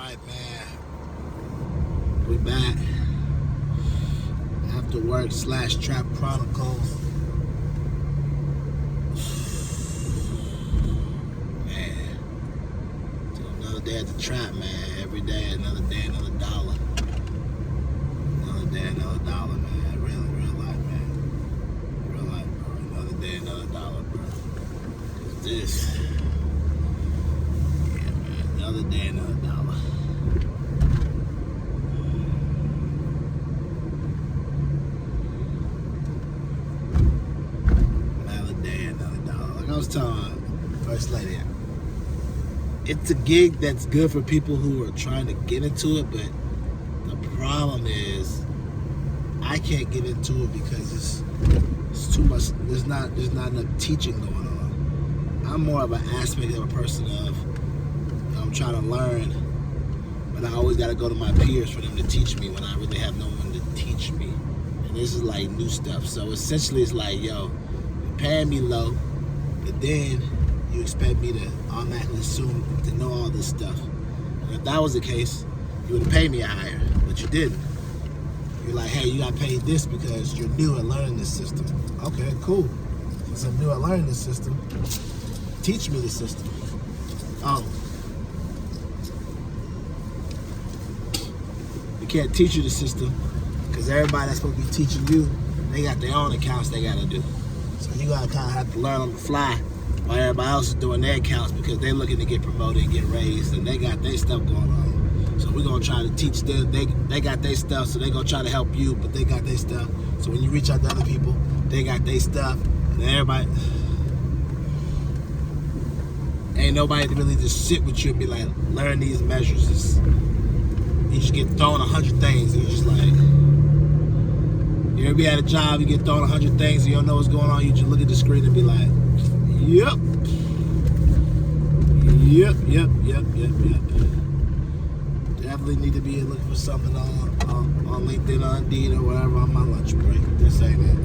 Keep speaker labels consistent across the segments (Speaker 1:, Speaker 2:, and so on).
Speaker 1: Alright, man. We back. After work / Trap Chronicles. Man. It's another day at the trap, man. Every day, another day, another dollar. Another day, another dollar, man. Real life, man. Real life, bro. Another day, another dollar, bro. Cause this. Yeah, man. Another day, another dollar. I was telling First Lady, it's a gig that's good for people who are trying to get into it, but the problem is I can't get into it because it's too much. There's not enough teaching going on. I'm more of an aspect of a person of I'm trying to learn, but I always got to go to my peers for them to teach me when I really have no one to teach me. And this is like new stuff. So essentially, it's like, yo, you're paying me low. But then you expect me to automatically assume to know all this stuff. And if that was the case, you would have paid me higher, but you didn't. You're like, hey, you got paid this because you're new at learning this system. Okay, cool. Since I'm new at learning this system, teach me the system. Oh. We can't teach you the system because everybody that's supposed to be teaching you, they got their own accounts they got to do. So you gotta kind of have to learn on the fly while everybody else is doing their accounts because they're looking to get promoted and get raised and they got their stuff going on. So we're gonna try to teach them. They got their stuff, so they're gonna try to help you, but they got their stuff. So when you reach out to other people, they got their stuff, and everybody ain't nobody to really just sit with you and be like, learn these measures. You just get thrown 100 things, and you're just like. You ever be at a job, you get thrown 100 things, and you don't know what's going on, you just look at the screen and be like, yep. Definitely need to be looking for something on LinkedIn or Indeed or whatever on my lunch break. Just saying that.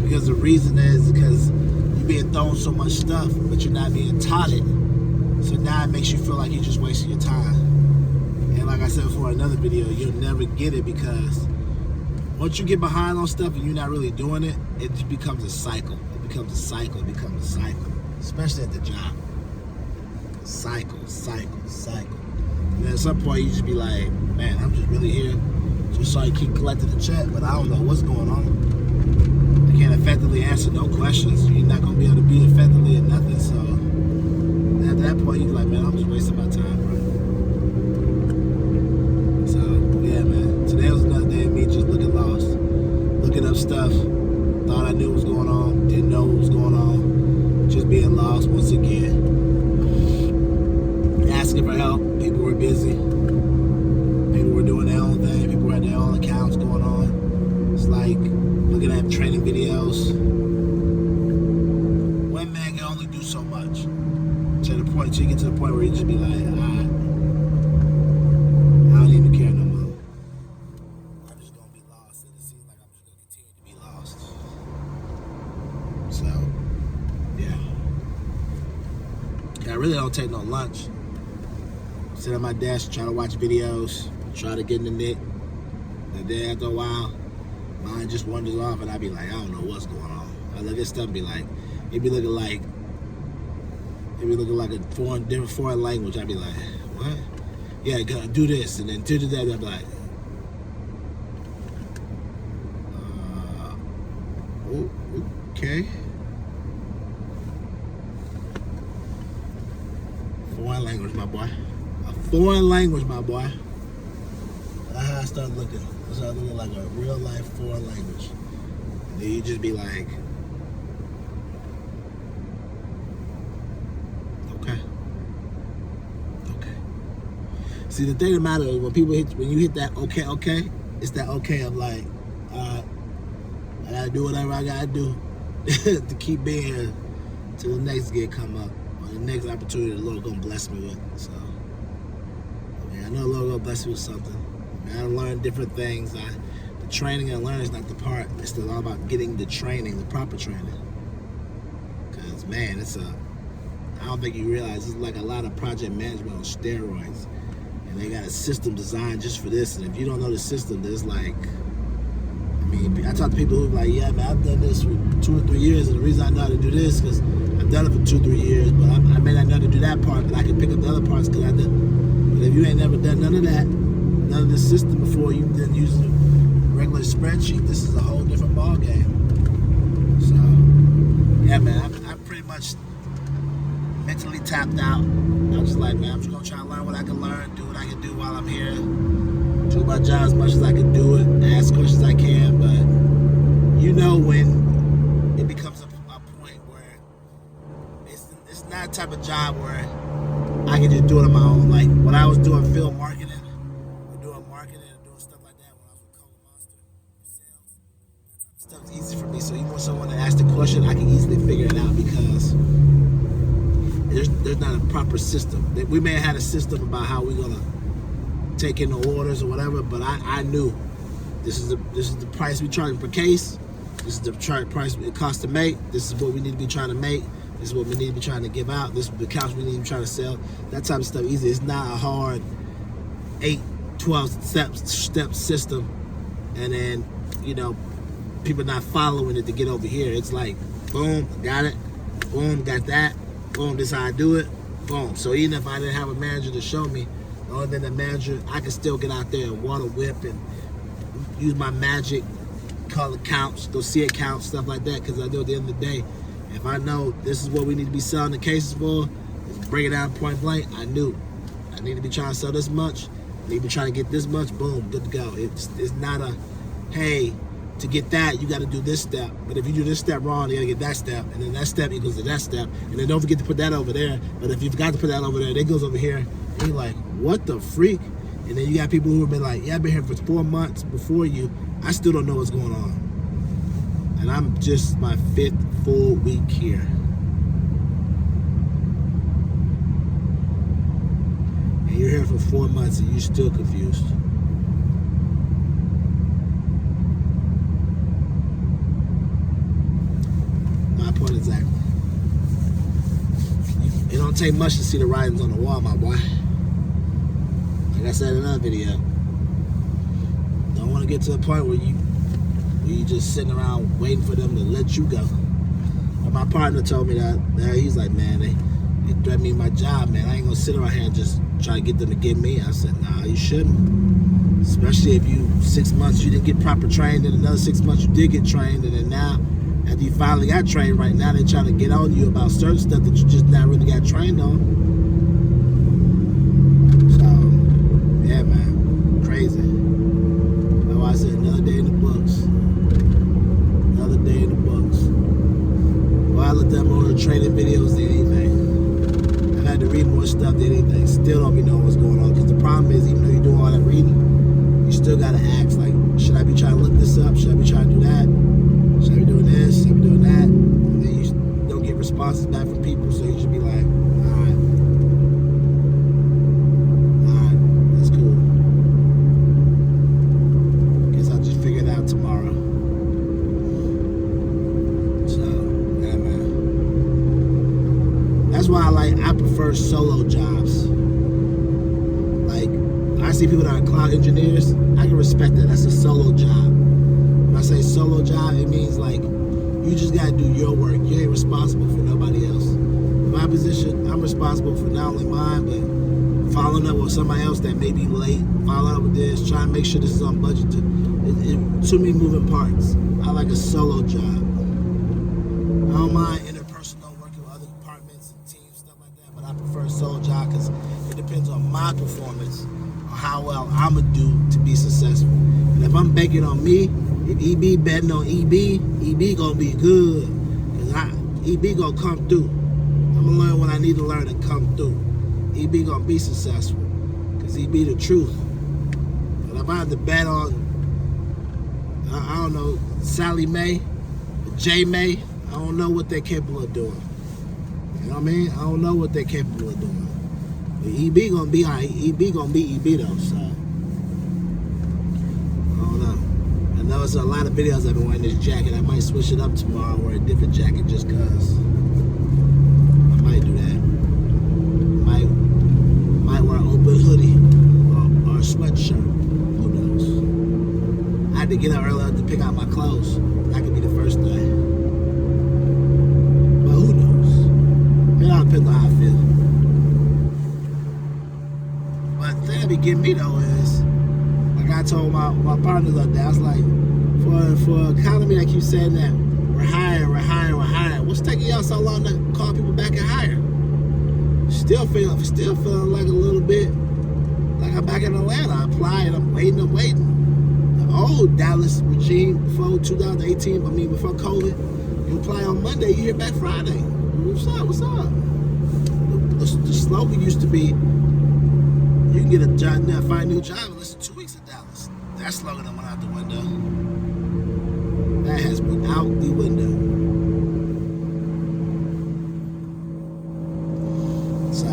Speaker 1: Because the reason is because you're being thrown so much stuff, but you're not being taught it. So now it makes you feel like you're just wasting your time. And like I said before in another video, you'll never get it because once you get behind on stuff and you're not really doing it, it just becomes a cycle. It becomes a cycle. Especially at the job. Cycle. And then at some point you just be like, man, I'm just really here just so I keep collecting the check, but I don't know what's going on. I can't effectively answer no questions. You're not going to be able to be effectively at nothing. So at that point you're like, man, I'm just wasting my time, bro. So, yeah, man. Today was another day of me just looking lost. Looking up stuff. Thought I knew what was going on. Didn't know what was going on. Just being lost once again. Asking for help. People were busy. People were doing their own thing. People had their own accounts going on. It's like looking at training videos. One man can only do so much. To the point, till you get to the point where you just be like, alright, I don't even care no more. I'm just gonna be lost, and it seems like I'm just gonna continue to be lost. So, yeah. I really don't take no lunch. Sit at my desk, try to watch videos, try to get in the knit. And then after a while, mine just wanders off, and I be like, I don't know what's going on. I look at stuff and be like, it be looking like a different foreign language. I'd be like, what? Yeah, gotta do this, and then do that. I'd be like, okay. Foreign language, my boy. A foreign language, my boy. That's how I started looking. I started looking like a real life foreign language. And then you just be like, okay. See, the thing that matters is when you hit that okay, it's that okay of like, alright, I gotta do whatever I gotta do to keep being here till the next gig come up or the next opportunity the Lord gonna bless me with. So, I know the Lord gonna bless me with something. I gotta learn different things. The training and learning is not the part. It's all about getting the training, the proper training. Cause man, I don't think you realize it's like a lot of project management on steroids. and they got a system designed just for this. And if you don't know the system, there's like, I mean, I talk to people who are like, yeah, man, I've done this for 2 or 3 years, and the reason I know how to do this because I've done it for 2 or 3 years, but I may not know how to do that part, but I can pick up the other parts because I did. But if you ain't never done none of that, none of this system before, you've been using a regular spreadsheet, this is a whole different ball game. So, yeah, man, I pretty much mentally tapped out. I was like, man, I'm just gonna try to learn what I can learn, do what I can do while I'm here, do my job as much as I can do it, ask questions I can, but you know when it becomes a point where it's not a type of job where I can just do it on my own. Like when I was doing film marketing, or doing marketing and doing stuff like that when I was with Cola Monster, sales, that type of stuff's easy for me. So even when someone asks the question, I can easily figure it out because there's not a proper system. We may have had a system about how we're gonna take in the orders or whatever, but I knew this is the price we charge per case. This is the price it costs to make. This is what we need to be trying to make. This is what we need to be trying to give out. This is the accounts we need to be trying to sell. That type of stuff easy. It's not a hard 8, 12 step system, and then people not following it to get over here. It's like boom, got it. Boom, got that. Boom, this is how I do it. Boom. So even if I didn't have a manager to show me, other than the manager, I can still get out there and water whip and use my magic, call accounts, go see accounts, stuff like that. Because I know at the end of the day, if I know this is what we need to be selling the cases for, bring it down point blank, I knew I need to be trying to sell this much, I need to be trying to get this much, boom, good to go. It's not a, hey, to get that, you got to do this step. But if you do this step wrong, you got to get that step. And then that step equals to that step. And then don't forget to put that over there. But if you forgot to put that over there, it goes over here. And you're like, what the freak? And then you got people who have been like, yeah, I've been here for 4 months before you. I still don't know what's going on. And I'm just my 5th full week here. And you're here for 4 months and you're still confused. My point exactly. It don't take much to see the writings on the wall, my boy. Like I said in another video, don't want to get to a point where you just sitting around waiting for them to let you go. But my partner told me that he's like, man, they threatened me my job, man. I ain't gonna sit around here and just try to get them to get me. I said, nah, you shouldn't. Especially if 6 months you didn't get proper trained, and another 6 months you did get trained, and then now after you finally got trained, right now they're trying to get on you about certain stuff that you just not really got trained on. So, yeah, man, crazy. Like I said, another day in the books. Another day in the books. Well, I looked at more training videos than anything. I've had to read more stuff than anything. Still don't be knowing what's going on. Because the problem is, even though you're doing all that reading, you still got to ask, like, should I be trying to look this up? Should I be trying to do that? Should I be doing this? Should I be doing that? And then you don't get responses back from people, so you should be like, alright, that's cool. Guess I'll just figure it out tomorrow. So, yeah, man. That's why I prefer solo jobs. Like, I see people that are cloud engineers, I can respect that. That's a solo job. When I say solo job, it means like you just gotta do your work. You ain't responsible for nobody else. In my position, I'm responsible for not only mine, but following up with somebody else that may be late, following up with this, trying to make sure this is on budget. Too many moving parts. I like a solo job. I don't mind interpersonal working with other departments and teams, stuff like that, but I prefer a solo job because it depends on my performance, on how well I'm gonna do to be successful. And if I'm banking on me, if EB betting on EB gonna be good. Cause EB gonna come through. I'm gonna learn what I need to learn and come through. EB gonna be successful. Cause EB the truth. But if I have to bet on, I don't know, Sally Mae, J May, I don't know what they're capable of doing. You know what I mean? I don't know what they're capable of doing. But EB gonna be alright. EB gonna be EB though, so. I know it's a lot of videos I've been wearing this jacket. I might switch it up tomorrow and wear a different jacket just cause. I might do that. Might wear an open hoodie. get up early to pick out my clothes. That could be the first thing. But who knows? It all depends on how I feel. But the thing that be getting me though is, like I told my partners up there, I was like, for an economy that keeps saying that we're hiring. What's taking y'all so long to call people back and hire? Still feeling like a little bit like I'm back in Atlanta. I applied, I'm waiting. The old Dallas regime before 2018, before COVID, you apply on Monday, you hear back Friday. What's up? The slogan used to be, you can get a job now, find a new job in less than 2 weeks in Dallas. That slogan went out the window. That has been out the window. So,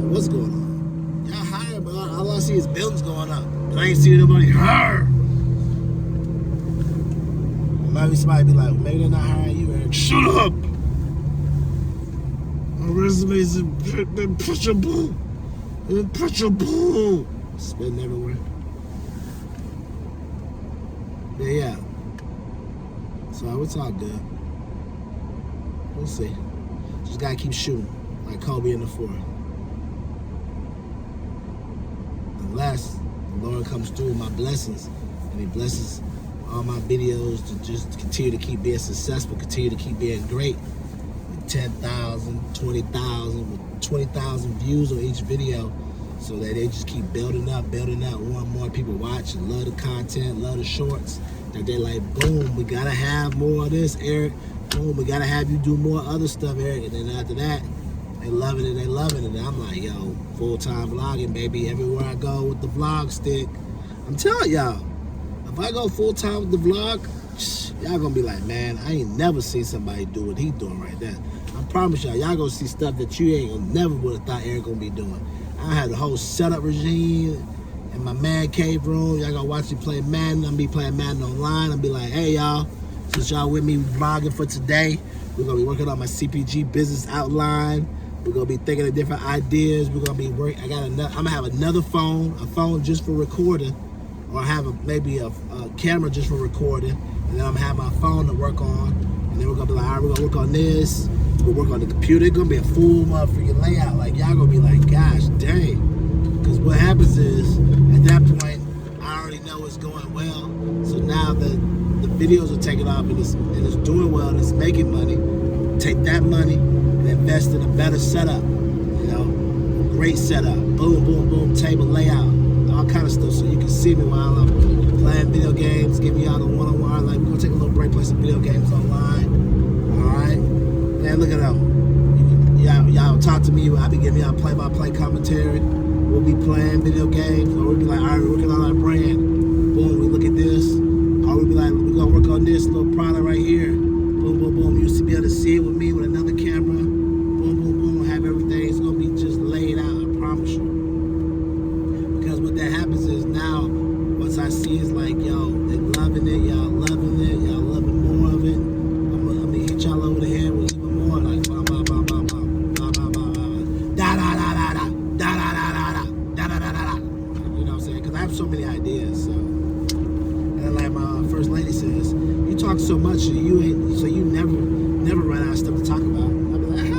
Speaker 1: what's going on? Y'all hiring, but all I see is buildings going up. But I ain't seeing nobody hire. Maybe somebody be like, maybe they're not hiring you, Eric. Shut up! My resume's impeachable. Spitting everywhere. Yeah. So it's all good. We'll see. Just gotta keep shooting. Like Kobe in the fourth. Unless the Lord comes through with my blessings and He blesses all my videos to just continue to keep being successful, continue to keep being great. With 10,000, 20,000, with 20,000 views on each video, so that they just keep building up. More and more people watch and love the content, love the shorts. That they're like, boom, we gotta have more of this, Eric. Boom, we gotta have you do more other stuff, Eric. And then after that, they loving it. And I'm like, yo, full-time vlogging, baby. Everywhere I go with the vlog stick. I'm telling y'all, if I go full-time with the vlog, y'all gonna be like, man, I ain't never seen somebody do what he doing right there. I promise y'all gonna see stuff that you ain't never would have thought Eric gonna be doing. I had the whole setup regime in my man cave room. Y'all gonna watch me play Madden. I'm gonna be playing Madden online. I'll be like, hey y'all, since y'all with me vlogging for today, we're gonna be working on my CPG business outline. We're gonna be thinking of different ideas. We're gonna be working. I'm gonna have another phone, a phone just for recording, or have maybe a camera just for recording. And then I'm gonna have my phone to work on. And then we're gonna be like, all right, we're gonna work on this. We'll work on the computer. It's gonna be a full motherfucking layout. Like y'all gonna be like, gosh, dang. Because what happens is, at that point, I already know it's going well. So now the videos are taking off and it's doing well and it's making money. Take that money and invest in a better setup. You know, a great setup. Boom, boom, boom, table layout, all kind of stuff. So you can see me while I'm playing video games, giving y'all the one-on-one. Like, we're gonna take a little break, play some video games online. All right. Man, look at them. Y'all talk to me. I'll be giving y'all play-by-play commentary. We'll be playing video games. Or we'll be like, all right, we're working on our brand. Boom, we look at this. Or we'll be like, we're going to work on this little product right here. Boom, boom, boom. You'll be able to see it with me with another camera. Boom, boom, boom. We'll have everything. It's going to be just laid out, I promise you. Because what that happens is now, once I see it's like, yo, they loving it. Y'all loving it. Y'all loving more of it. I'm going to hit y'all over the head with even more. Like, blah, blah, blah, blah, blah. Blah, blah, blah, blah. Da, da, da, da, da. Da, da, da, da, da. Da, da, da, da, da. You know what I'm saying? Because I have so many ideas, so. And like my first lady says, you talk so much, so you never run out of stuff to talk about. I'll be like,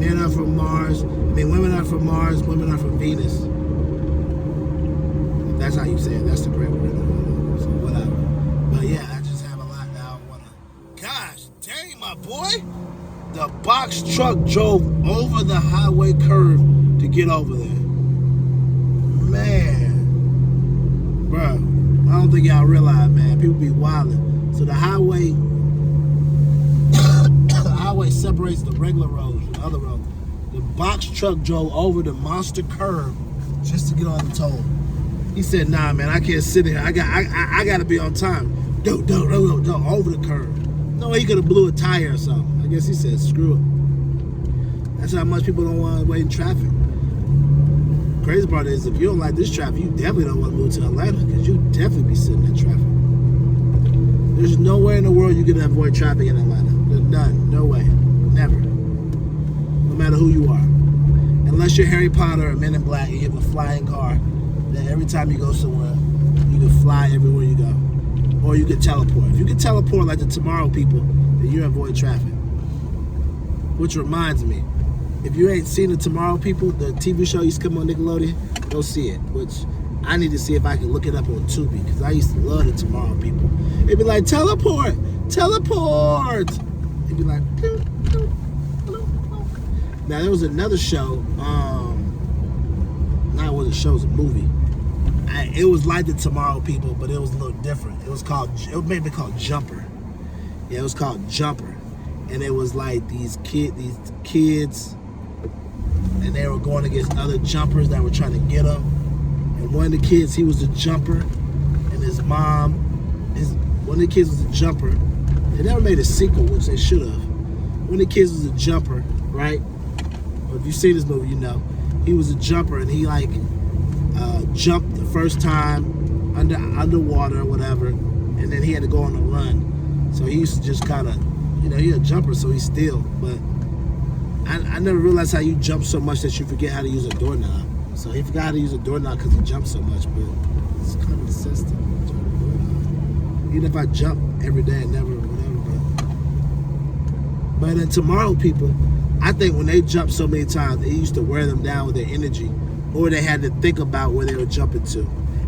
Speaker 1: men are from Mars. Women are from Mars. Women are from Venus. If that's how you say it. That's the correct word. So whatever. But yeah, I just have a lot now. I wanna. Gosh, dang, my boy. The box truck drove over the highway curve to get over there. Man, bro, I don't think y'all realize, man. People be wilding. So the highway separates the regular road from the other road. The box truck drove over the monster curve just to get on the toll. He said, "Nah, man, I can't sit here. I got to be on time. Don't over the curve." No, he could have blew a tire or something. I guess he said, "Screw it." That's how much people don't want to wait in traffic. Crazy part is, if you don't like this traffic, you definitely don't want to move to Atlanta, because you definitely be sitting in traffic. There's nowhere in the world you can avoid traffic in Atlanta. There's none. No way. Never. No matter who you are. And unless you're Harry Potter or Men in Black, you have a flying car. Then every time you go somewhere, you can fly everywhere you go. Or you can teleport. If you can teleport like the Tomorrow People, then you avoid traffic. Which reminds me, if you ain't seen the Tomorrow People, the TV show used to come on Nickelodeon, go see it. Which I need to see if I can look it up on Tubi, because I used to love the Tomorrow People. It'd be like, teleport, teleport. It'd be like, bloop, bloop, bloop, bloop. Now there was another show, not was a show, it was a movie. It was like the Tomorrow People, but it was a little different. It was maybe called Jumper. Yeah, it was called Jumper. And it was like these kids, and they were going against other jumpers that were trying to get them. And one of the kids, he was a jumper, and his mom, one of the kids was a jumper. They never made a sequel, which they should have. One of the kids was a jumper, right? Well, if you've seen this movie, you know. He was a jumper, and he jumped the first time underwater or whatever, and then he had to go on a run. So he used to just kind of, he's a jumper, so he's still. But I never realized how you jump so much that you forget how to use a doorknob. So he forgot how to use a doorknob because he jumped so much, but it's kind of the system. Even if I jump every day and never, whatever. But in Tomorrow People, I think when they jumped so many times, it used to wear them down with their energy, or they had to think about where they were jumping to.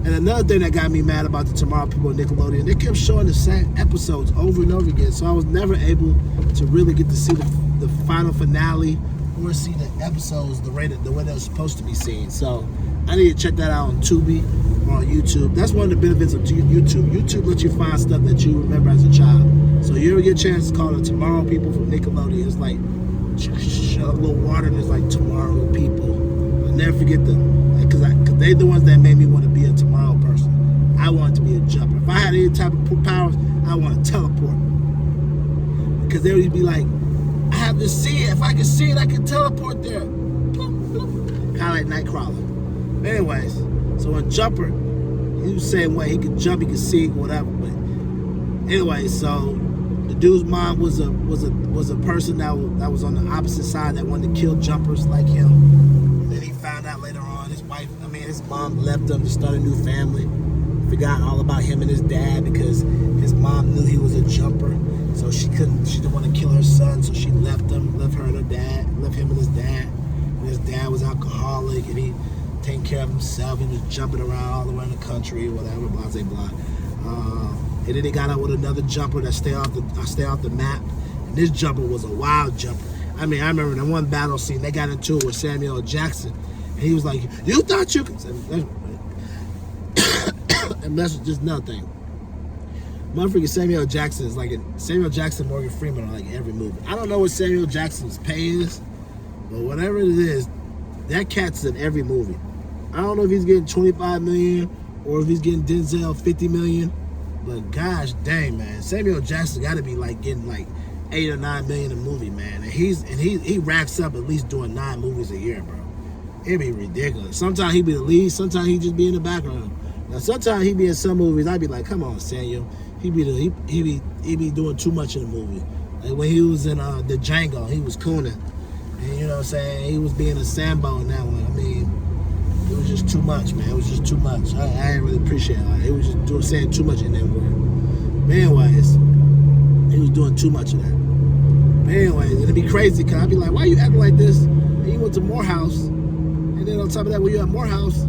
Speaker 1: And another thing that got me mad about the Tomorrow People on Nickelodeon, they kept showing the same episodes over and over again, so I was never able to really get to see the final finale or see the episodes the way they were supposed to be seen. So I need to check that out on Tubi or on YouTube. That's one of the benefits of YouTube. YouTube lets you find stuff that you remember as a child. So you ever get a chance to call the Tomorrow People from Nickelodeon, it's like a little water and it's like Tomorrow People. I'll never forget them. Because they're the ones that made me want to be a tomorrow person. I wanted to be a jumper. If I had any type of powers, I want to teleport. Because they would be like, I have to see it. If I can see it, I can teleport there. Kind of like Nightcrawler. But anyways, so in Jumper, he was the same way. He could jump, he could see, whatever. But anyway, so the dude's mom was a person that was on the opposite side that wanted to kill jumpers like him. And then he found out later on his mom left him to start a new family. Forgot all about him and his dad because his mom knew he was a jumper. So she didn't want to kill her son, so she left him and his dad. And his dad was alcoholic and he taking care of himself. He was jumping around all around the country, whatever, blah, blah, blah. And then he got out with another jumper that stayed off the map. And this jumper was a wild jumper. I remember in one battle scene, they got into it with Samuel L. Jackson. And he was like, you thought you could... And that's just another thing. Motherfucking Samuel Jackson is Samuel Jackson, Morgan Freeman are like every movie. I don't know what Samuel Jackson's pay is, but whatever it is, that cat's in every movie. I don't know if he's getting $25 million or if he's getting Denzel $50 million, but gosh dang, man, Samuel Jackson got to be getting $8 or $9 million a movie, man. And he racks up at least doing 9 movies a year, bro. It'd be ridiculous. Sometimes he be the lead, sometimes he just be in the background. Now sometimes he be in some movies, I'd be like, come on, Samuel. He be doing too much in the movie. Like when he was in the Django, he was cooning. And you know what I'm saying? He was being a Sambo in that one. It was just too much, man. It was just too much. I didn't really appreciate it. He was just saying too much in that word. But anyways, he was doing too much of that. But anyways, it'd be crazy because I'd be like, why you acting like this? And you went to Morehouse. And then on top of that, when you're at Morehouse,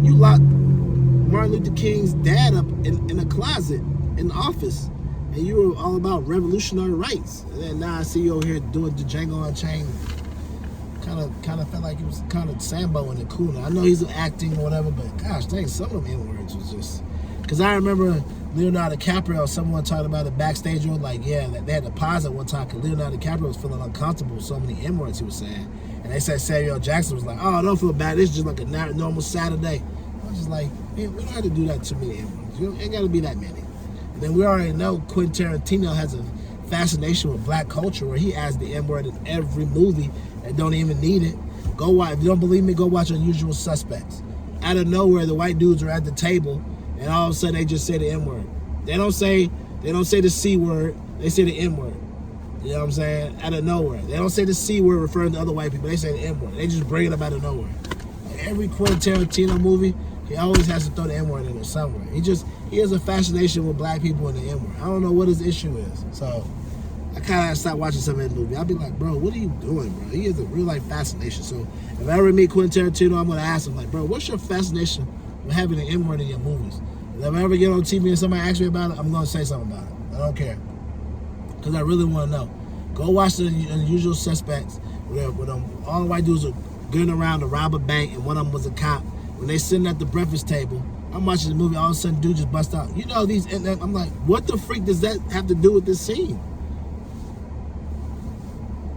Speaker 1: you locked Martin Luther King's dad up in a closet in the office. And you were all about revolutionary rights. And then now I see you over here doing the Django Unchained. Kind of felt like he was kind of Sambo in the cool. I know he's acting or whatever, but gosh dang, some of them N-words was just... Because I remember Leonardo DiCaprio, someone talking about it backstage, they had to pause at one time because Leonardo DiCaprio was feeling uncomfortable with so many N-words he was saying. And they said Samuel Jackson was like, oh, don't feel bad. It's just like a normal Saturday. I was just like, man, we don't have to do that too many N-words. You ain't got to be that many. And then we already know Quentin Tarantino has a fascination with black culture where he adds the N-word in every movie and don't even need it. Go watch. If you don't believe me, go watch Unusual Suspects. Out of nowhere, the white dudes are at the table and all of a sudden they just say the N-word. They don't say the C word, they say the N-word. You know what I'm saying? Out of nowhere. They don't say the C word referring to other white people. They say the N word. They just bring it up out of nowhere. Like every Quentin Tarantino movie, he always has to throw the N word in there somewhere. He has a fascination with black people and the N word. I don't know what his issue is. So I kind of stopped watching some of that movie. I'll be like, bro, what are you doing, bro? He has a real life fascination. So if I ever meet Quentin Tarantino, I'm gonna ask him, like, bro, what's your fascination with having the N word in your movies? And if I ever get on TV and somebody asks me about it, I'm gonna say something about it. I don't care. Because I really want to know. Go watch the Unusual Suspects, where all the white dudes are going around to rob a bank, and one of them was a cop. When they sitting at the breakfast table, I'm watching the movie, all of a sudden, dude just bust out. You know these, and I'm like, what the freak does that have to do with this scene?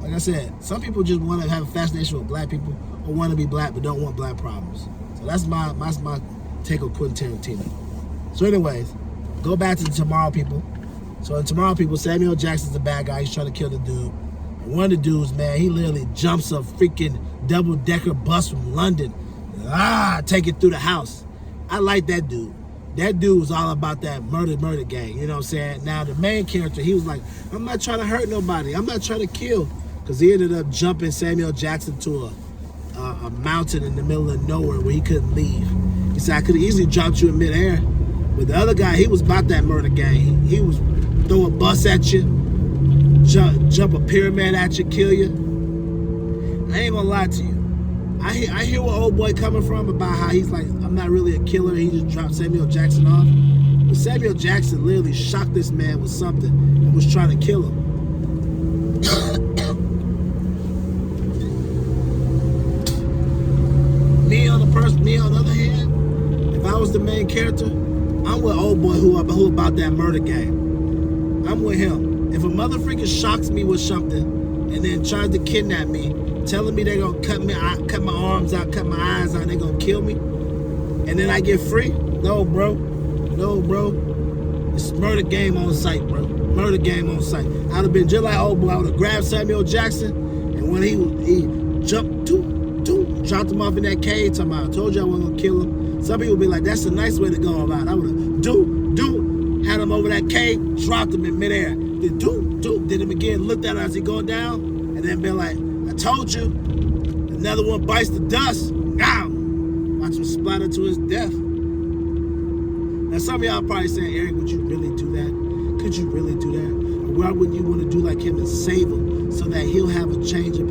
Speaker 1: Like I said, some people just want to have a fascination with black people, or want to be black but don't want black problems. So that's my take on Quentin Tarantino. So anyways, go back to the Tomorrow People. So in Tomorrow People, Samuel Jackson's the bad guy. He's trying to kill the dude. And one of the dudes, man, he literally jumps a freaking double-decker bus from London. Take it through the house. I like that dude. That dude was all about that murder gang. You know what I'm saying? Now, the main character, he was like, I'm not trying to hurt nobody. I'm not trying to kill. Because he ended up jumping Samuel Jackson to a mountain in the middle of nowhere where he couldn't leave. He said, I could have easily dropped you in midair. But the other guy, he was about that murder gang. He was throw a bus at you, jump a pyramid at you, kill you. I ain't gonna lie to you. I hear where old boy coming from about how he's like, I'm not really a killer. He just dropped Samuel Jackson off. But Samuel Jackson literally shocked this man with something and was trying to kill him. Me on the other hand, if I was the main character, I'm with old boy who about that murder gang. I'm with him. If a motherfucker shocks me with something and then tries to kidnap me, telling me they're gonna cut my arms out, cut my eyes out, they're gonna kill me, and then I get free? No, bro. It's murder game on site, bro. Murder game on site. I'd have been just like old boy. I would have grabbed Samuel Jackson, and when he jumped, dropped him off in that cage, talking about, I told you I wasn't gonna kill him. Some people be like, that's a nice way to go about it. I would have had him over that cave, dropped him in midair. Then did him again, looked at him as he go down, and then been like, I told you. Another one bites the dust. Now, watch him splatter to his death. Now some of y'all probably saying, Eric, would you really do that? Could you really do that? Or why wouldn't you want to do like him and save him so that he'll have a change of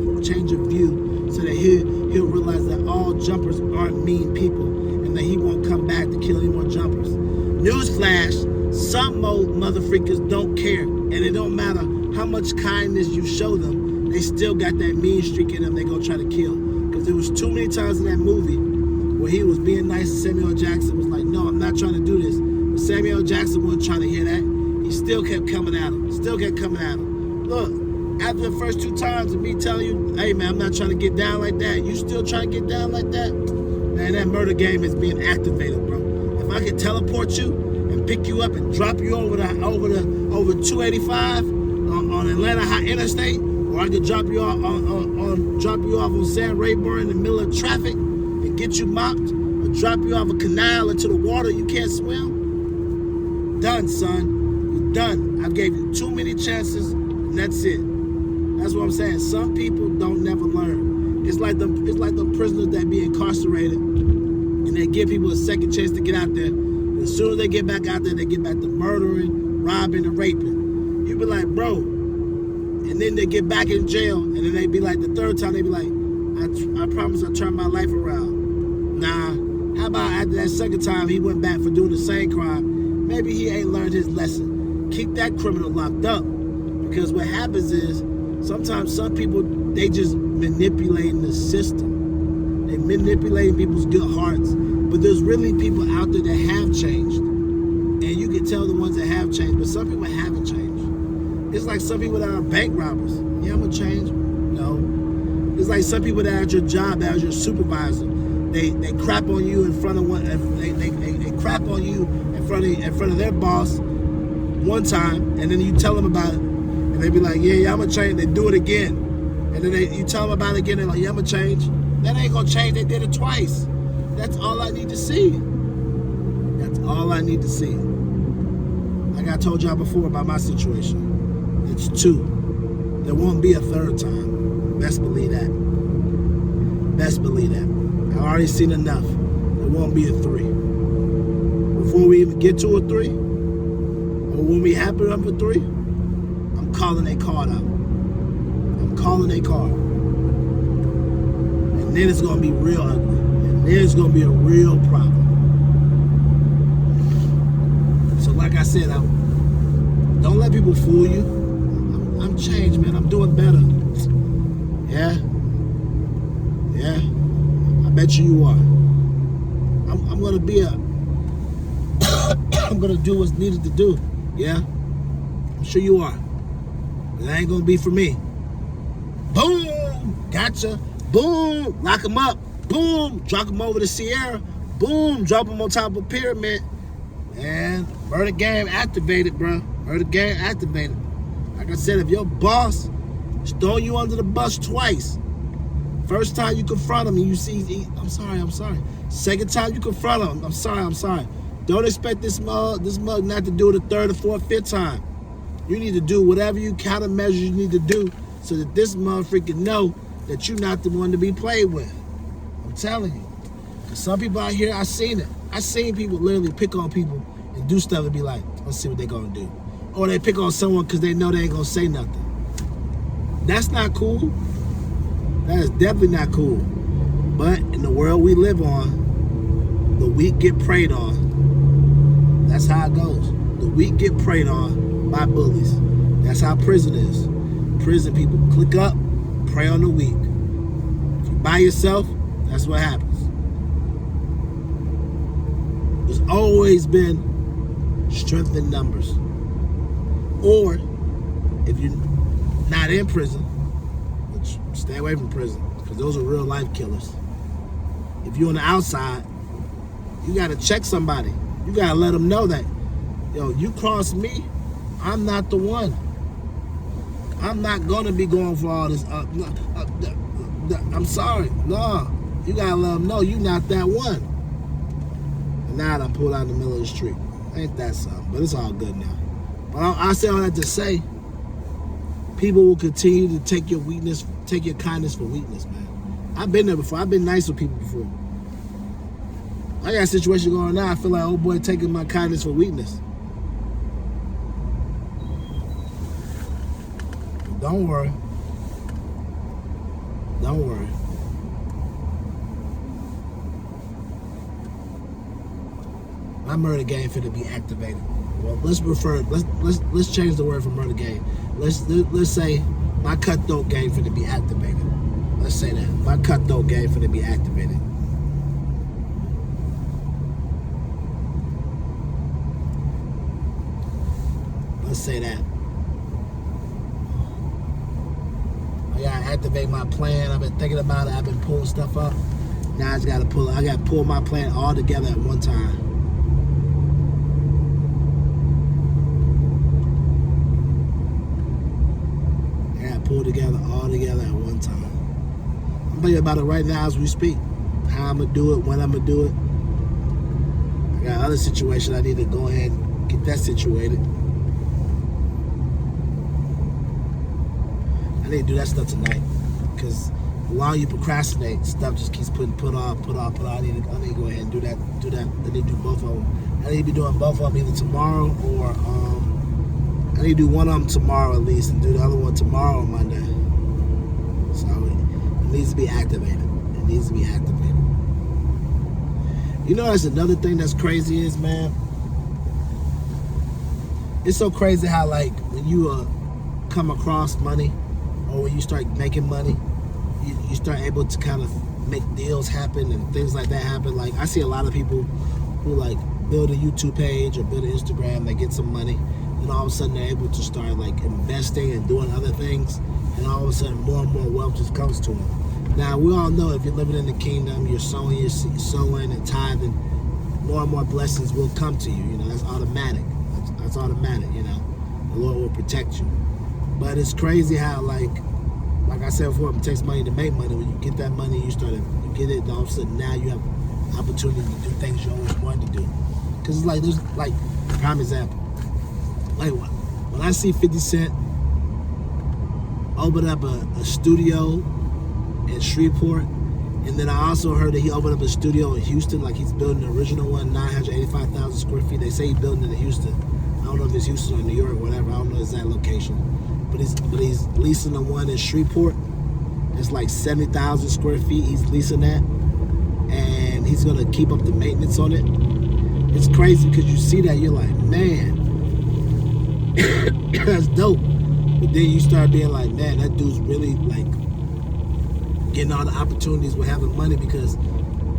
Speaker 1: view, so that he'll realize that all jumpers aren't mean people and that he won't come back to kill any more jumpers. Newsflash, some motherfuckers don't care, and it don't matter how much kindness you show them, they still got that mean streak in them they gonna try to kill. Because there was too many times in that movie where he was being nice and Samuel Jackson was like, no, I'm not trying to do this. But Samuel Jackson wasn't trying to hear that. He still kept coming at him. Look, after the first 2 times of me telling you, hey man, I'm not trying to get down like that, you still trying to get down like that? Man, that murder game is being activated, bro. If I could teleport you and pick you up and drop you over 285 on Atlanta High Interstate, or I could drop you off on San Rayburn in the middle of traffic and get you mopped, or drop you off a canal into the water you can't swim. Done, son. You're done. I gave you too many chances, and that's it. That's what I'm saying. Some people don't never learn. It's like the prisoners that be incarcerated, and they give people a second chance to get out there. And as soon as they get back out there, they get back to murdering, robbing, and raping. You be like, bro. And then they get back in jail, and then they be like, the third time, they be like, I promise I'll turn my life around. Nah, how about after that second time he went back for doing the same crime, maybe he ain't learned his lesson. Keep that criminal locked up. Because what happens is, sometimes some people, they just manipulating the system. They manipulating people's good hearts. But there's really people out there that have changed. And you can tell the ones that have changed, but some people haven't changed. It's like some people that are bank robbers. Yeah, I'm gonna change. No. It's like some people that are at your job, that are your supervisor. They crap on you in front of one. They crap on you in front of their boss one time, and then you tell them about it, and they be like, yeah, I'm gonna change. They do it again, and then you tell them about it again. They're like, yeah, I'm gonna change. That ain't gonna change. They did it twice. That's all I need to see. That's all I need to see. Like I told y'all before about my situation. It's 2. There won't be a third time. Best believe that. Best believe that. I've already seen enough. There won't be a 3. Before we even get to a 3, or when we happen up a 3, I'm calling a card out. I'm calling a card. And then it's going to be real ugly. And then it's going to be a real problem. So like I said, don't let people fool you. I'm changed, man. I'm doing better. Yeah. I bet you are. I'm gonna be I'm gonna do what's needed to do. Yeah. I'm sure you are. But it ain't gonna be for me. Boom! Gotcha. Boom! Lock him up. Boom! Drop him over the Sierra. Boom! Drop him on top of a pyramid. And murder game activated, bro. Murder game activated. Like I said, if your boss is throwing you under the bus twice, first time you confront him and you see, I'm sorry. Second time you confront him, I'm sorry. Don't expect this mug not to do it a third or fourth, fifth time. You need to do whatever you countermeasures you need to do so that this motherfucker know that you're not the one to be played with. I'm telling you. Cause some people out here, I seen it. I seen people literally pick on people and do stuff and be like, let's see what they gonna do. Or they pick on someone because they know they ain't gonna say nothing. That's not cool. That is definitely not cool. But in the world we live on, the weak get preyed on. That's how it goes. The weak get preyed on by bullies. That's how prison is. Prison people click up, prey on the weak. If you're by yourself, that's what happens. There's always been strength in numbers. Or if you're not in prison, which stay away from prison, because those are real life killers. If you're on the outside, you gotta check somebody. You gotta let them know that, yo, you cross me, I'm not the one. I'm not gonna be going for all this. I'm sorry. No, you gotta let them know you're not that one. And now I'm pulled out in the middle of the street. Ain't that something? But it's all good now. But I say all that to say, people will continue to take your weakness, take your kindness for weakness, man. I've been there before. I've been nice with people before. I got a situation going on now. I feel like old boy taking my kindness for weakness. Don't worry. Don't worry. My murder game finna be activated. Well, let's change the word from murder game. Let's say my cutthroat game finna be activated. Let's say that. My cutthroat game finna be activated. Let's say that. I gotta activate my plan. I've been thinking about it. I've been pulling stuff up. Now I just gotta pull it. I gotta pull my plan all together at one time. Pull together, all together at one time. I'm thinking about it right now as we speak. How I'm gonna do it, when I'm gonna do it. I got other situations I need to go ahead and get that situated. I need to do that stuff tonight. Because while you procrastinate, stuff just keeps put off. I need to go ahead and do that. I need to do both of them. I need to be doing both of them either tomorrow or I need to do one of them tomorrow at least and do the other one tomorrow or Monday. So it needs to be activated. It needs to be activated. You know, that's another thing that's crazy is, man, it's so crazy how, like, when you come across money or when you start making money, you start able to kind of make deals happen and things like that happen. Like, I see a lot of people who, like, build a YouTube page or build an Instagram, they get some money, and all of a sudden they're able to start like investing and doing other things, and all of a sudden more and more wealth just comes to them. Now we all know if you're living in the kingdom, you're sowing and tithing, more and more blessings will come to you. You know, that's automatic. That's automatic. You know, the Lord will protect you. But it's crazy how like I said before, it takes money to make money. When you get that money, you get it, and all of a sudden now you have opportunity to do things you always wanted to do. Because it's like, there's like, prime example. Like when I see 50 Cent opened up a studio in Shreveport. And then I also heard that he opened up a studio in Houston, like he's building the original one, 985,000 square feet. They say he's building it in Houston. I don't know if it's Houston or New York or whatever. I don't know the exact location. But he's leasing the one in Shreveport. It's like 70,000 square feet. He's leasing that. And he's going to keep up the maintenance on it. It's crazy because you see that, you're like, man, that's dope. But then you start being like, man, that dude's really like getting all the opportunities with having money, because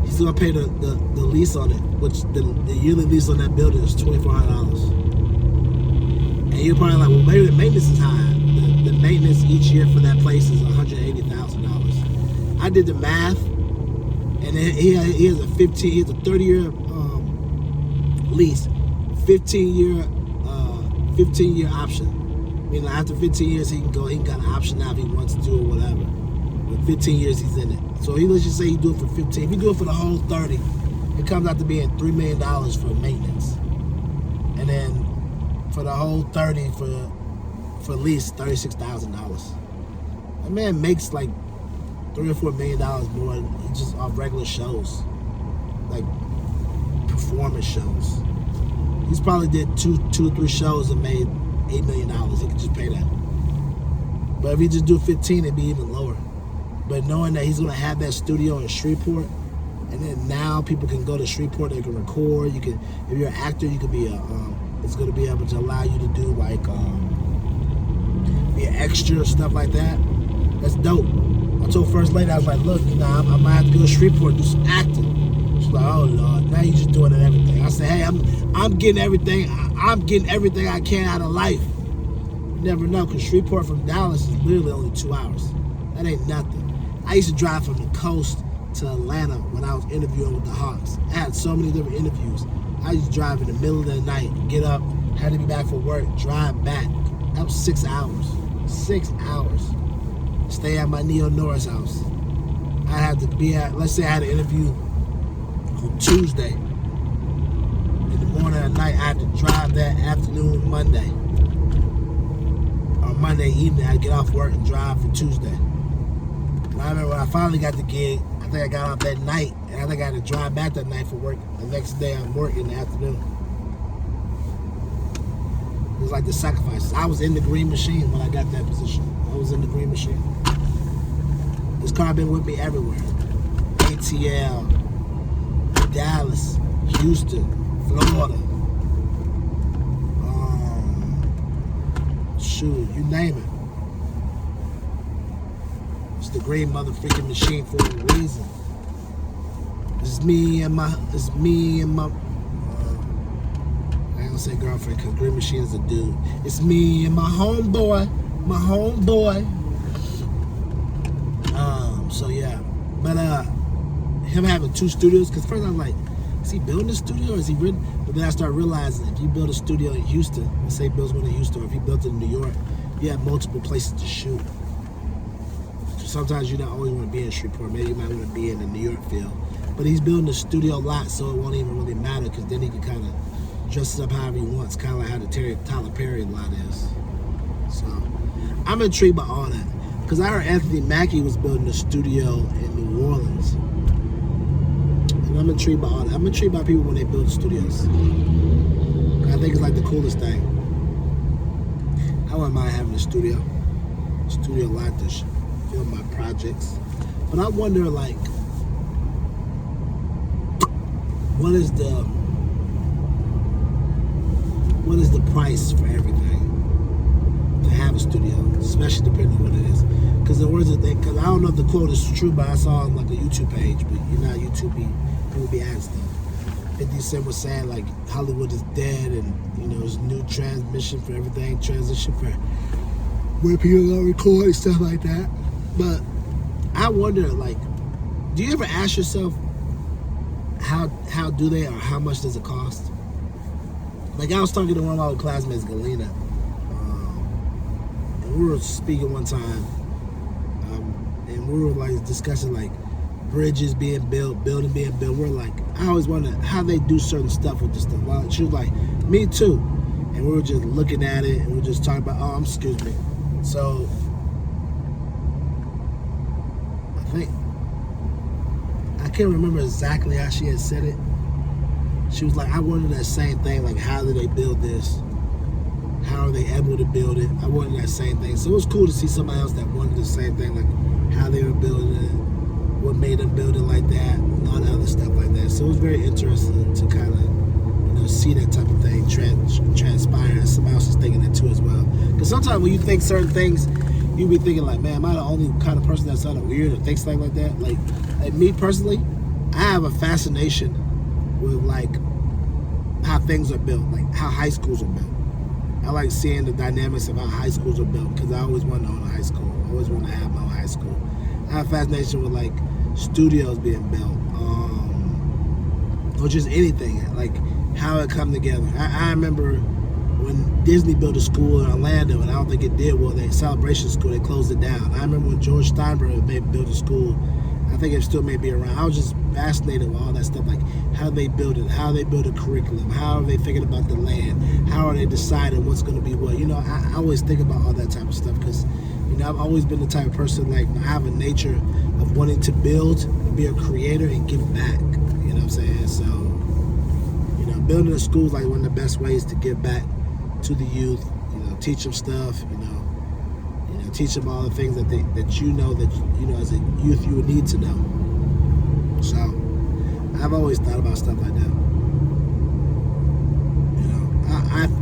Speaker 1: he's gonna pay the lease on it, which the yearly lease on that building is $2,400. And you're probably like, well, maybe the maintenance is high. The maintenance each year for that place is $180,000. I did the math, and he has a 30-year lease, 15-year option. I mean, after 15 years, he can got an option now if he wants to or whatever. But 15 years he's in it. So let's just say he do it for 15. If you do it for the whole 30, it comes out to being $3 million for maintenance. And then for the whole 30 for lease, $36,000. That man makes like $3 or $4 million more just off regular shows, like performance shows. He's probably did two or three shows and made $8 million. He could just pay that. But if he just do 15, it'd be even lower. But knowing that he's gonna have that studio in Shreveport, and then now people can go to Shreveport, they can record. You can, if you're an actor, you could be it's gonna be able to allow you to do like be an extra or stuff like that. That's dope. I told First Lady, I was like, look, you know, I might have to go to Shreveport and do some acting. She's like, oh Lord, now you're just doing it everything. I said, hey, I'm getting everything. I'm getting everything I can out of life. You never know, because Shreveport from Dallas is literally only 2 hours. That ain't nothing. I used to drive from the coast to Atlanta when I was interviewing with the Hawks. I had so many different interviews. I used to drive in the middle of the night, get up, had to be back for work, drive back. That was 6 hours. 6 hours. Stay at my Neo Norris house. I had to be at, let's say I had an interview on Tuesday. In the morning or night, I had to drive that afternoon Monday. Or Monday evening, I'd get off work and drive for Tuesday. And I remember when I finally got the gig, I think I got off that night, and I think I had to drive back that night for work. The next day I'm working in the afternoon. It was like the sacrifices. I was in the green machine when I got that position. I was in the green machine. This car been with me everywhere. ATL, Dallas, Houston, Florida. Shoot, you name it. It's the green motherfucking machine for a reason. It's me and my I ain't gonna say girlfriend, because green machine is a dude. It's me and my homeboy. So yeah, but him having 2 studios, because first I was like, is he building a studio or is he written? But then I started realizing if you build a studio in Houston, let's say he builds one in Houston, or if he built it in New York, you have multiple places to shoot. So sometimes you don't always want to be in Shreveport. Maybe you might want to be in the New York field. But he's building a studio lot, so it won't even really matter, because then he can kind of dress it up however he wants, kind of like how the Tyler Perry lot is. So I'm intrigued by all that, because I heard Anthony Mackie was building a studio in New Orleans. And I'm intrigued by all that. I'm intrigued by people when they build studios. I think it's like the coolest thing. I wouldn't mind having a studio lot to film my projects. But I wonder, like, what is the price for everything to have a studio, especially depending on what it is. Because the words of because I don't know if the quote is true, but I saw it on like a YouTube page. But you know, YouTube people be adding stuff. 50 Cent was saying like Hollywood is dead, and you know, there's new transmission for everything, transition for where people don't record and stuff like that. But I wonder, like, do you ever ask yourself how do they, or how much does it cost? Like, I was talking to one of my old classmates, Galena, and we were speaking one time, and we were like discussing like bridges being built, building being built. We're like, I always wonder how they do certain stuff with this stuff. Well, she was like, me too. And we were just looking at it, and we were just talking about, excuse me. So can't remember exactly how she had said it. She was like, I wanted that same thing. Like, how do they build this? How are they able to build it? I wanted that same thing. So it was cool to see somebody else that wanted the same thing, like how they were building it, what made them build it like that, and all the other stuff like that. So it was very interesting to kind of, see that type of thing transpire, and somebody else is thinking it too as well. Because sometimes when you think certain things, you be thinking like, man, am I the only kind of person that's kind of weird or thinks like that? Like me personally, I have a fascination with like how things are built, like how high schools are built. I like seeing the dynamics of how high schools are built because I always wanted to own a high school. I always wanted to have my own high school. I have a fascination with like studios being built, or just anything, like how it come together. I remember when Disney built a school in Orlando, and I don't think it did well. They Celebration School, they closed it down. I remember when George Steinberg built a school. I think it still may be around. I was just fascinated with all that stuff, like how they build it, how they build a curriculum, how are they thinking about the land, how are they deciding what's going to be what. I always think about all that type of stuff because, I've always been the type of person, like, I have a nature of wanting to build, be a creator, and give back. You know what I'm saying? So, building a school is like one of the best ways to give back to the youth, teach them stuff, teach them all the things that as a youth you would need to know. So I've always thought about stuff like that.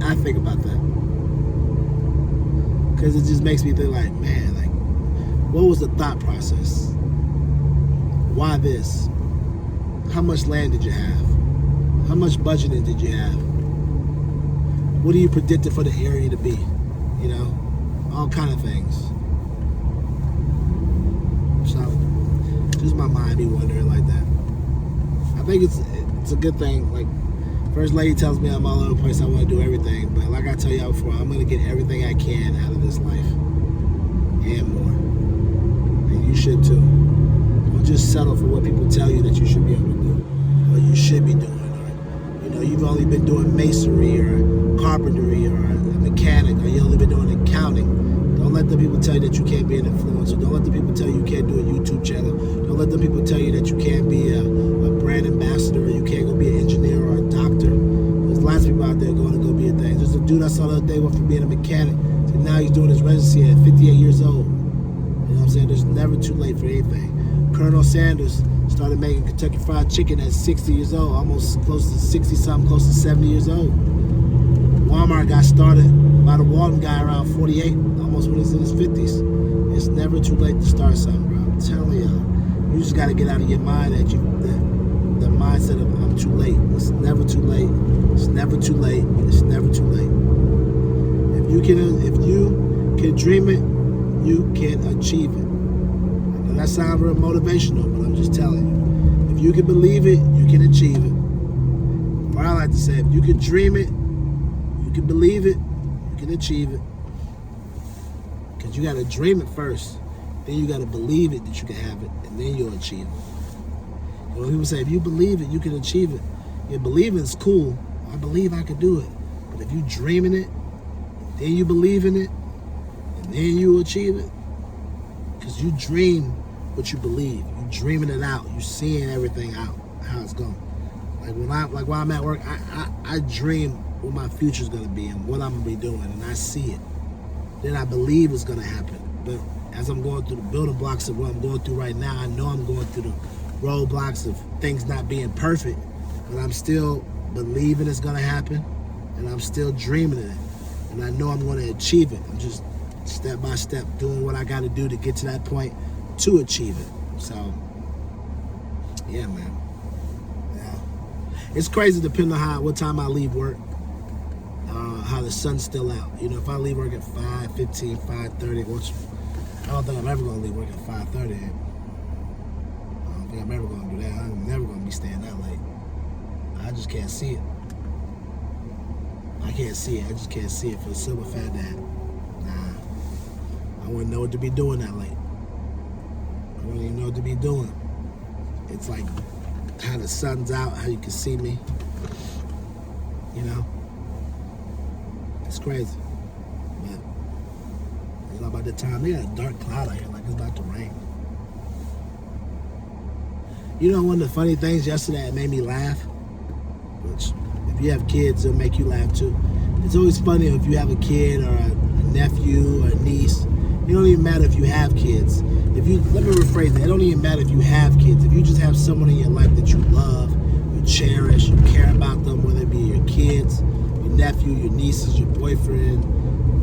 Speaker 1: I think about that because it just makes me think like, man, like, what was the thought process? Why this? How much land did you have? How much budgeting did you have? What do you predict for the area to be? All kind of things. So, just my mind be wondering like that. I think it's a good thing. Like, First Lady tells me I'm all over the place. I want to do everything, but like I tell y'all before, I'm gonna get everything I can out of this life and more. And you should too. Don't just settle for what people tell you that you should be able to do, or you should be doing, or you've only been doing masonry or carpentry or a mechanic, or you only been doing accounting. Don't let the people tell you that you can't be an influencer. Don't let the people tell you you can't do a YouTube channel. Don't let the people tell you that you can't be a brand ambassador, or you can't go be an engineer or a doctor. There's lots of people out there going to go be a thing. There's a dude I saw the other day went from being a mechanic to now he's doing his residency at 58 years old. You know what I'm saying? There's never too late for anything. Colonel Sanders started making Kentucky Fried Chicken at 60 years old, almost close to 60-something, close to 70 years old. Walmart got started by the Walton guy around 48, almost when he's in his 50s. It's never too late to start something, bro. I'm telling y'all. You just got to get out of your mind that the mindset of I'm too late. It's never too late. It's never too late. It's never too late. If you can dream it, you can achieve it. I know that sounds very motivational, but I'm just telling you. If you can believe it, you can achieve it. Or I like to say, if you can dream it, you can believe it, you can achieve it. Because you got to dream it first. Then you got to believe it that you can have it, and then you'll achieve it. And when people say, if you believe it, you can achieve it. Yeah, believing is cool. I believe I can do it. But if you dream in it, then you believe in it, and then you achieve it. Because you dream what you believe. You dreaming it out. You seeing everything out, how it's going. Like while I'm at work, I dream what my future's gonna be and what I'm gonna be doing, and I see it. Then I believe it's gonna happen. But as I'm going through the building blocks of what I'm going through right now, I know I'm going through the roadblocks of things not being perfect, but I'm still believing it's gonna happen, and I'm still dreaming it, and I know I'm gonna achieve it. I'm just step by step doing what I gotta do to get to that point to achieve it. So, yeah, man. Yeah. It's crazy depending on what time I leave work. How the sun's still out. If I leave work at 5:15, 5:30, which I don't think I'm ever gonna leave work at 5:30. I don't think I'm ever gonna do that. I'm never gonna be staying that late. I just can't see it. I can't see it. I just can't see it for the simple fact that, I wouldn't know what to be doing that late. I wouldn't even know what to be doing. It's like how the sun's out, how you can see me. It's crazy. But it's not about the time. They got a dark cloud out here like it's about to rain. You know, one of the funny things yesterday that made me laugh, which if you have kids, it'll make you laugh too. It's always funny if you have a kid or a nephew or a niece. It don't even matter if you have kids. Let me rephrase that. It don't even matter if you have kids. If you just have someone in your life that you love, you cherish, you care about them, whether it be your kids, your nephew, your nieces, your boyfriend,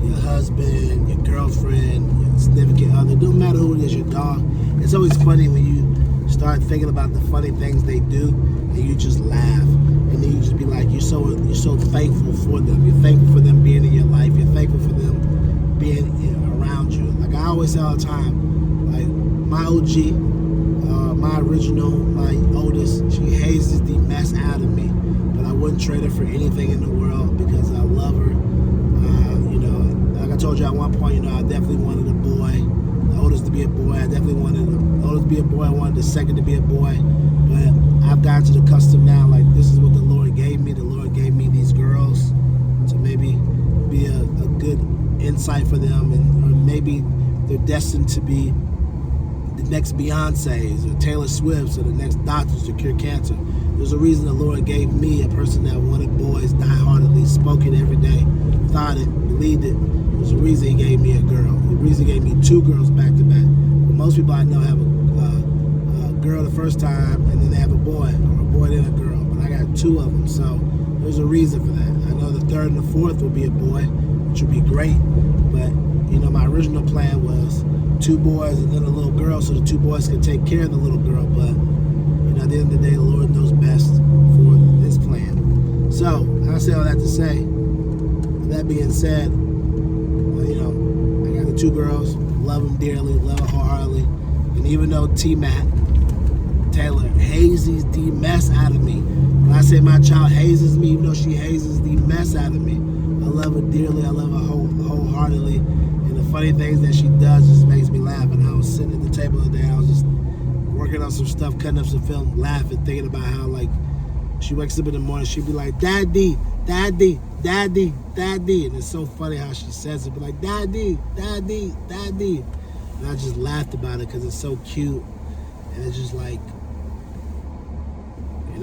Speaker 1: your husband, your girlfriend, your significant other. It don't matter who it is, your dog. It's always funny when you start thinking about the funny things they do and you just laugh. And then you just be like, you're so thankful for them. You're thankful for them being in your life. You're thankful for them being around you. Like I always say all the time, like my OG, my original, my oldest, she hazes the mess out of me. But I wouldn't trade her for anything in the world because I love her. Like I told you at one point, I definitely wanted a boy. The oldest to be a boy. I definitely wanted the oldest to be a boy. I wanted the second to be a boy. But I've gotten to the custom now, like this is what the Lord gave me. The Lord gave me these girls to maybe be a good insight for them, or maybe they're destined to be the next Beyoncé's or Taylor Swift's or the next doctors to cure cancer. There's a reason the Lord gave me a person that wanted boys die-heartedly, spoke it every day, thought it, believed it. There's a reason he gave me a girl. The reason he gave me two girls back to back. But most people I know have a girl the first time and then they have a boy, or a boy then a girl. But I got two of them, so there's a reason for that. I know the third and the fourth will be a boy, which would be great. But my original plan was two boys and then a little girl, so the two boys could take care of the little girl. But at the end of the day, the Lord knows best for this plan. So I say all that to say, with that being said, I got the two girls, love them dearly, love them wholeheartedly. And even though T-Mac Taylor hazes the mess out of me, when I say my child hazes me, even though she hazes the mess out of me, I love her dearly, I love her wholeheartedly. And the funny things that she does just makes me laugh. And I was sitting at the table the other day, I was just working on some stuff, cutting up some film, laughing, thinking about how, like, she wakes up in the morning, she'd be like, Daddy, Daddy, Daddy, Daddy. And it's so funny how she says it, but like, Daddy, Daddy, Daddy. And I just laughed about it because it's so cute. And it's just like,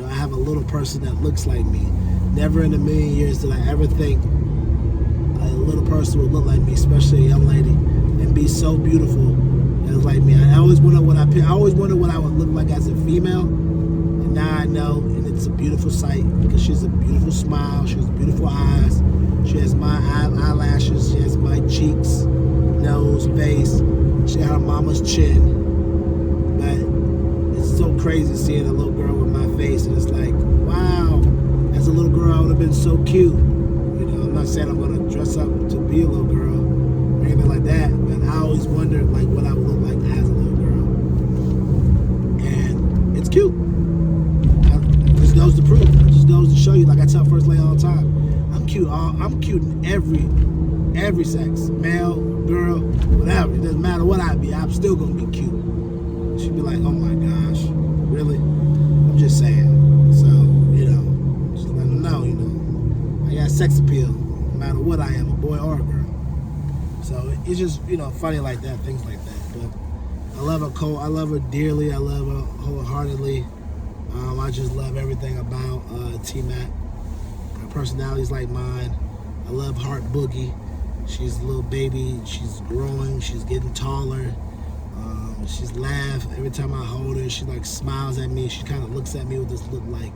Speaker 1: I have a little person that looks like me. Never in a million years did I ever think a little person would look like me, especially a young lady, and be so beautiful as like me. I always wondered what I would look like as a female, and now I know, and it's a beautiful sight because she has a beautiful smile, she has beautiful eyes, she has my eyelashes, she has my cheeks, nose, face, she has her mama's chin. But it's so crazy seeing a little girl with my face, and it's like, wow, as a little girl I would have been so cute. I'm not saying I'm gonna dress up to be a little girl or anything like that, but I always wondered like what I would look like as a little girl. And it's cute. It just goes to prove. It just goes to show you, like I tell First Lady all the time, I'm cute. I'm cute in every sex. Male, girl, whatever. It doesn't matter what I be, I'm still gonna be cute. She'd be like, oh my gosh, really? I'm just saying. So, just let them know, I got sex appeal, no matter what I am, a boy or a girl. So it's just, funny like that, things like that. But I love her I love her dearly. I love her wholeheartedly. I just love everything about T-Mac. Her personality's like mine. I love Heart Boogie. She's a little baby. She's growing. She's getting taller. She's laugh every time I hold her. She like smiles at me. She kind of looks at me with this look like,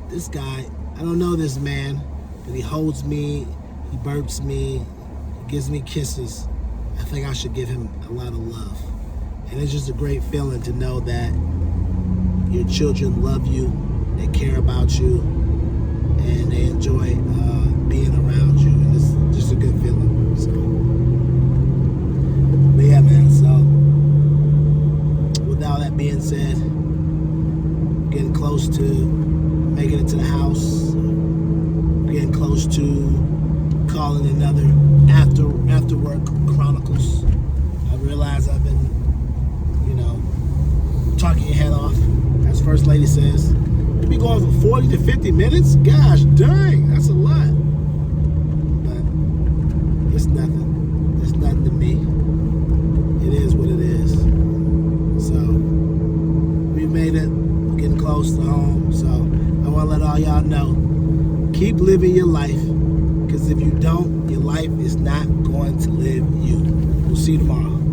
Speaker 1: this guy, I don't know this man, but he holds me, he burps me, he gives me kisses. I think I should give him a lot of love. And it's just a great feeling to know that your children love you, they care about you, and they enjoy being around you. And it's just a good feeling. So, but yeah, man, so with all that being said, getting close to making it to the house, getting close to calling another after work chronicles. I realize I've been, talking your head off, as First Lady says. You be going for 40 to 50 minutes? Gosh dang, that's a lot. But it's nothing. It's nothing to me. It is what it is. So you made it. We're getting close to home. So I want to let all y'all know, keep living your life. Because if you don't, your life is not going to live you. We'll see you tomorrow.